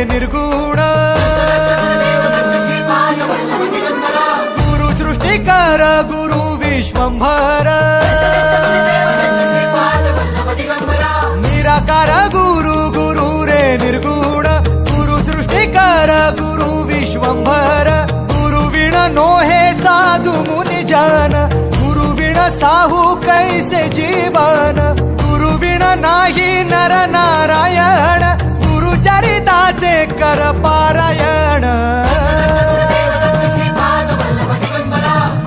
निर्गुण गुरु सृष्टिकर गुरु विश्वंभर निराकार गुरु गुरु रे निर्गुण गुरु सृष्टिकर गुरु विश्वंभर गुरु विण नोहे साधु मुनि जन गुरु विण साहू कैसे जीवन गुरु विण नाही नर नारायण गुरु चरिताचे कर पारायण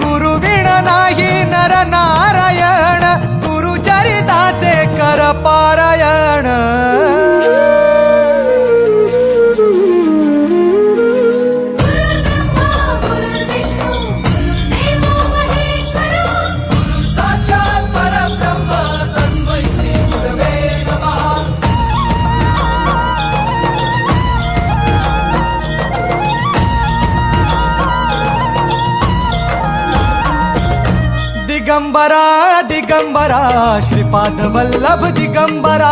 गुरु विण नाही नर नारायण गुरु चरिताचे कर पारायण दिगंबरा दिगंबरा श्रीपाद वल्लभ दिगंबरा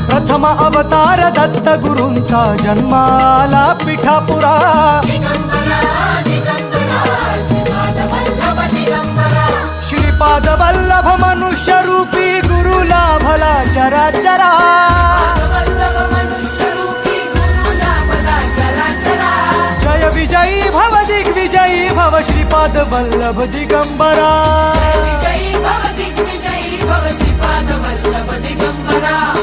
प्रथम अवतार दत्त गुरूंचा जन्माला पिठापुरा श्रीपाद वल्लभ मनुष्य रूपी गुरु लाभला चराचरा जय विजयी भव दिग्विजयी भव श्रीपाद वल्लभ दिगंबरा जय विजयी भव दिग्विजयी भव श्रीपाद वल्लभ दिगंबरा।